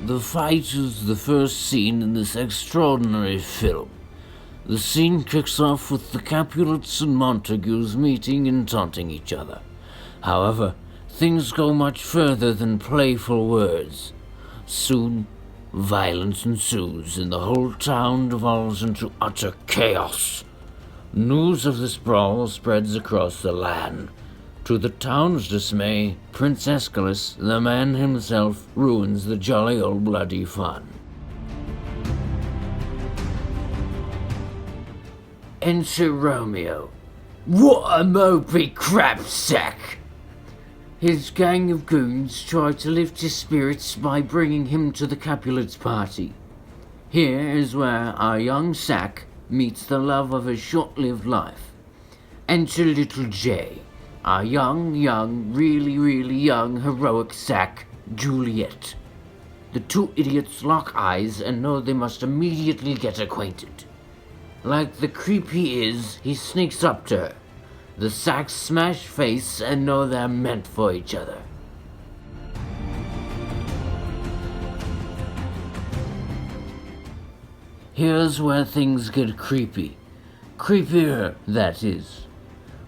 The fight is the first scene in this extraordinary film. The scene kicks off with the Capulets and Montagues meeting and taunting each other. However, things go much further than playful words. Soon, violence ensues and the whole town devolves into utter chaos. News of this brawl spreads across the land. To the town's dismay, Prince Aeschylus, the man himself, ruins the jolly old bloody fun. Enter Romeo. What a mopey crapsack! His gang of goons try to lift his spirits by bringing him to the Capulets' party. Here is where our young sack meets the love of his short-lived life. Enter little J, our young, really young, heroic sack, Juliet. The two idiots lock eyes and know they must immediately get acquainted. Like the creep he is, he sneaks up to her. The sacks smash face and know they're meant for each other. Here's where things get creepy. Creepier, that is.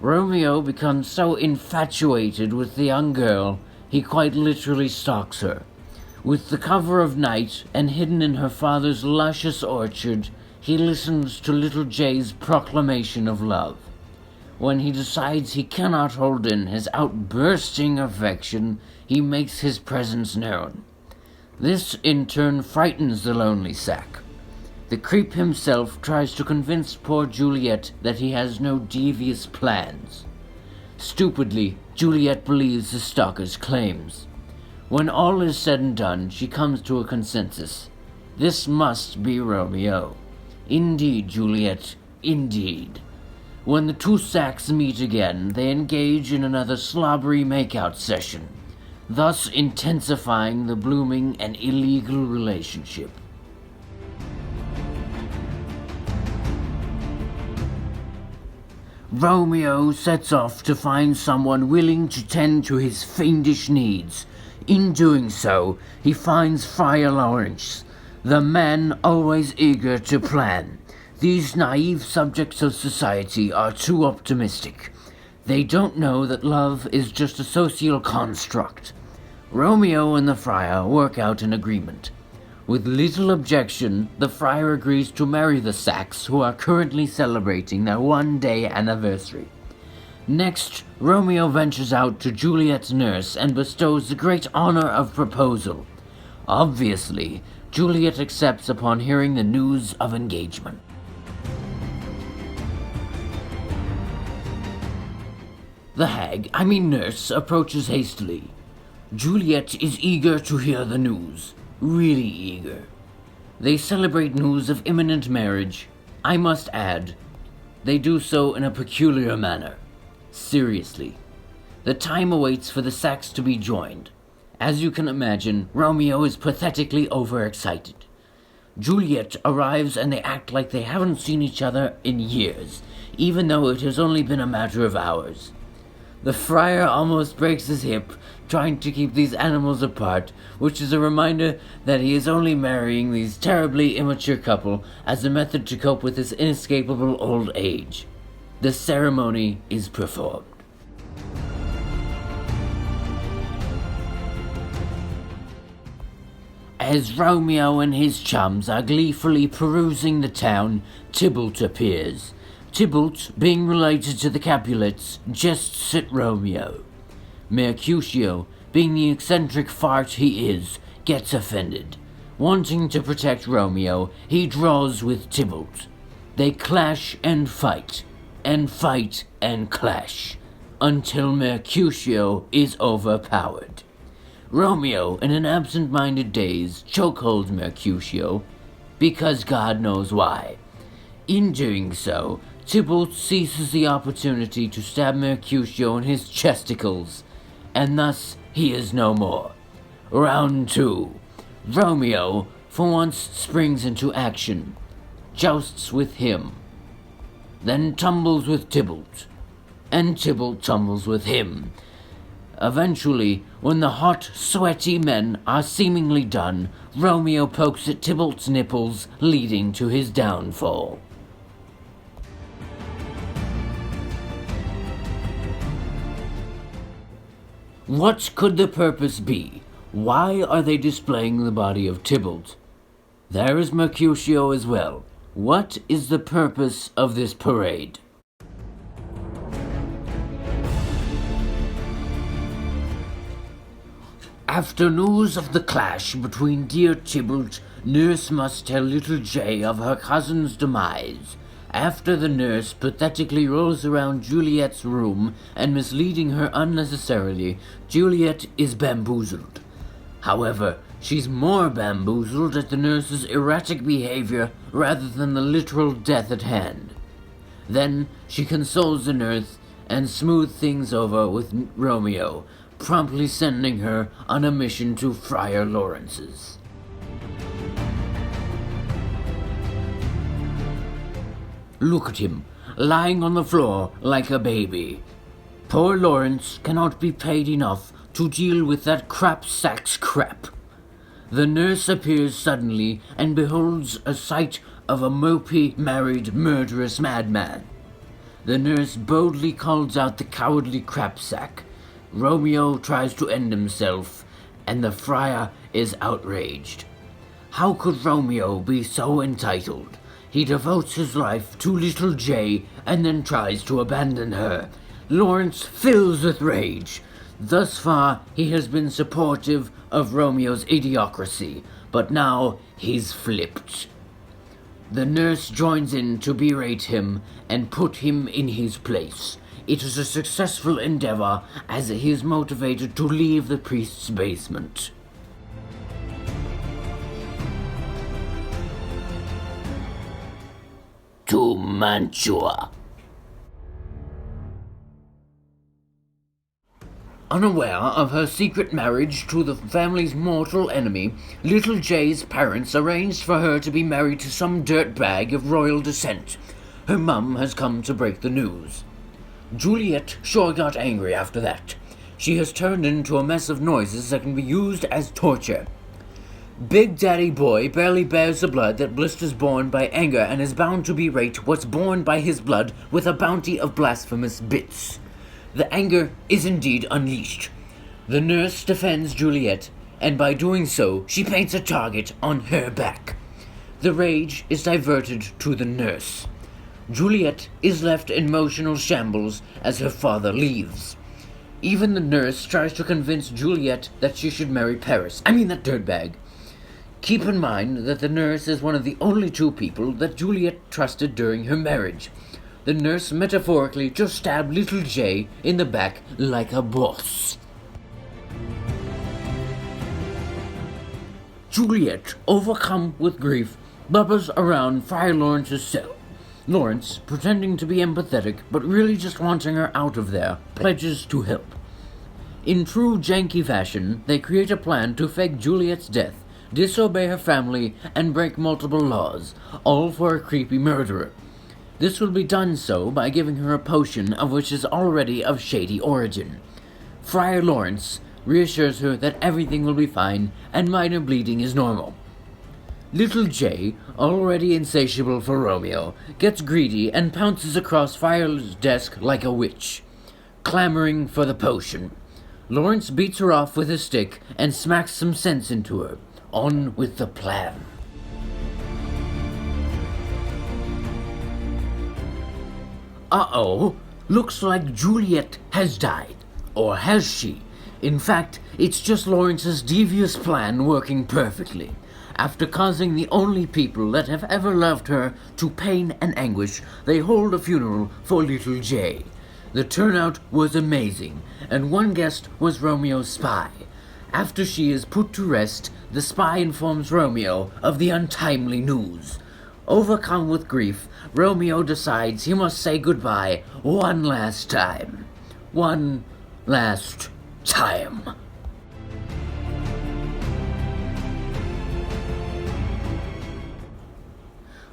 Romeo becomes so infatuated with the young girl, he quite literally stalks her. With the cover of night and hidden in her father's luscious orchard, he listens to little Jay's proclamation of love. When he decides he cannot hold in his outbursting affection, he makes his presence known. This, in turn, frightens the lonely sack. The creep himself tries to convince poor Juliet that he has no devious plans. Stupidly, Juliet believes the stalker's claims. When all is said and done, she comes to a consensus. This must be Romeo. Indeed, Juliet, indeed. When the two sacks meet again, they engage in another slobbery makeout session, thus intensifying the blooming and illegal relationship. Romeo sets off to find someone willing to tend to his fiendish needs. In doing so, he finds Friar Lawrence, the man always eager to plan. These naive subjects of society are too optimistic. They don't know that love is just a social construct. Romeo and the friar work out an agreement. With little objection, the friar agrees to marry the Sacks, who are currently celebrating their one-day anniversary. Next, Romeo ventures out to Juliet's nurse and bestows the great honor of proposal. Obviously, Juliet accepts upon hearing the news of engagement. The nurse, approaches hastily. Juliet is eager to hear the news. Really eager. They celebrate news of imminent marriage. I must add, they do so in a peculiar manner. Seriously. The time awaits for the Sacks to be joined. As you can imagine, Romeo is pathetically overexcited. Juliet arrives and they act like they haven't seen each other in years, even though it has only been a matter of hours. The friar almost breaks his hip trying to keep these animals apart, which is a reminder that he is only marrying these terribly immature couple as a method to cope with his inescapable old age. The ceremony is performed. As Romeo and his chums are gleefully perusing the town, Tybalt appears. Tybalt, being related to the Capulets, jests at Romeo. Mercutio, being the eccentric fart he is, gets offended. Wanting to protect Romeo, he draws with Tybalt. They clash and fight and clash, until Mercutio is overpowered. Romeo, in an absent-minded daze, chokeholds Mercutio, because God knows why. In doing so, Tybalt seizes the opportunity to stab Mercutio in his chesticles, and thus he is no more. Round 2. Romeo, for once, springs into action, jousts with him, then tumbles with Tybalt, and Tybalt tumbles with him. Eventually, when the hot, sweaty men are seemingly done, Romeo pokes at Tybalt's nipples, leading to his downfall. What could the purpose be? Why are they displaying the body of Tybalt? There is Mercutio as well. What is the purpose of this parade? After news of the clash between dear Tybalt, Nurse must tell little Jay of her cousin's demise. After the nurse pathetically rolls around Juliet's room and misleading her unnecessarily, Juliet is bamboozled. However, she's more bamboozled at the nurse's erratic behavior rather than the literal death at hand. Then she consoles the nurse and smooths things over with Romeo, promptly sending her on a mission to Friar Lawrence's. Look at him, lying on the floor like a baby. Poor Lawrence cannot be paid enough to deal with that crap sack's crap. The nurse appears suddenly and beholds a sight of a mopey, married, murderous madman. The nurse boldly calls out the cowardly crap sack. Romeo tries to end himself, and the friar is outraged. How could Romeo be so entitled? He devotes his life to little Jay and then tries to abandon her. Lawrence fills with rage. Thus far, he has been supportive of Romeo's idiocracy, but now he's flipped. The nurse joins in to berate him and put him in his place. It is a successful endeavor as he is motivated to leave the priest's basement. To Mantua. Unaware of her secret marriage to the family's mortal enemy, little Jay's parents arranged for her to be married to some dirtbag of royal descent. Her mum has come to break the news. Juliet sure got angry after that. She has turned into a mess of noises that can be used as torture. Big Daddy Boy barely bears the blood that blisters born by anger and is bound to berate what's born by his blood with a bounty of blasphemous bits. The anger is indeed unleashed. The nurse defends Juliet, and by doing so, she paints a target on her back. The rage is diverted to the nurse. Juliet is left in emotional shambles as her father leaves. Even the nurse tries to convince Juliet that she should marry Paris. That dirtbag. Keep in mind that the nurse is one of the only two people that Juliet trusted during her marriage. The nurse metaphorically just stabbed little Jay in the back like a boss. Juliet, overcome with grief, blubbers around Friar Lawrence's cell. Lawrence, pretending to be empathetic but really just wanting her out of there, pledges to help. In true janky fashion, they create a plan to fake Juliet's death, disobey her family, and break multiple laws, all for a creepy murderer. This will be done so by giving her a potion of which is already of shady origin. Friar Lawrence reassures her that everything will be fine and minor bleeding is normal. Little Jay, already insatiable for Romeo, gets greedy and pounces across Friar's desk like a witch, clamoring for the potion. Lawrence beats her off with his stick and smacks some sense into her. On with the plan. Uh-oh, looks like Juliet has died. Or has she? In fact, it's just Lawrence's devious plan working perfectly. After causing the only people that have ever loved her to pain and anguish, they hold a funeral for little Jay. The turnout was amazing, and one guest was Romeo's spy. After she is put to rest, the spy informs Romeo of the untimely news. Overcome with grief, Romeo decides he must say goodbye one last time. One last time.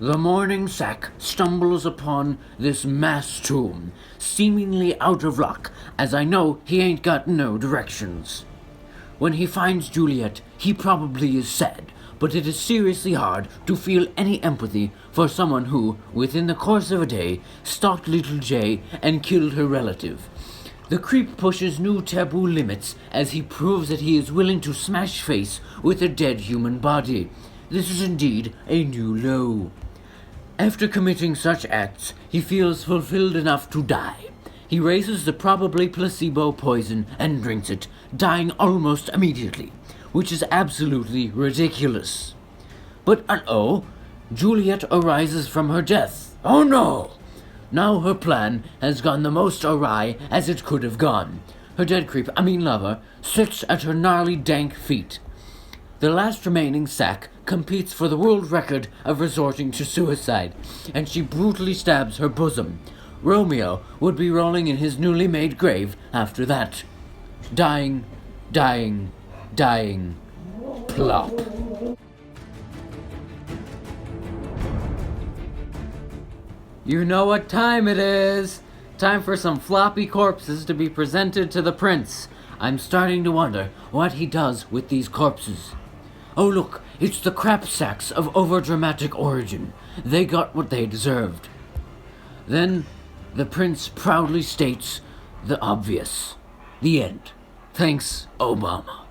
The mourning sack stumbles upon this mass tomb, seemingly out of luck, as I know he ain't got no directions. When he finds Juliet, he probably is sad, but it is seriously hard to feel any empathy for someone who, within the course of a day, stalked little Jay and killed her relative. The creep pushes new taboo limits as he proves that he is willing to smash face with a dead human body. This is indeed a new low. After committing such acts, he feels fulfilled enough to die. He raises the probably placebo poison and drinks it, dying almost immediately, which is absolutely ridiculous. But Juliet arises from her death. Oh no! Now her plan has gone the most awry as it could have gone. Her dead lover, sits at her gnarly dank feet. The last remaining sack competes for the world record of resorting to suicide, and she brutally stabs her bosom. Romeo would be rolling in his newly made grave after that. Dying, dying, dying. Plop. You know what time it is. Time for some floppy corpses to be presented to the prince. I'm starting to wonder what he does with these corpses. Oh look, it's the crap sacks of overdramatic origin. They got what they deserved. Then the prince proudly states the obvious. The end. Thanks, Obama.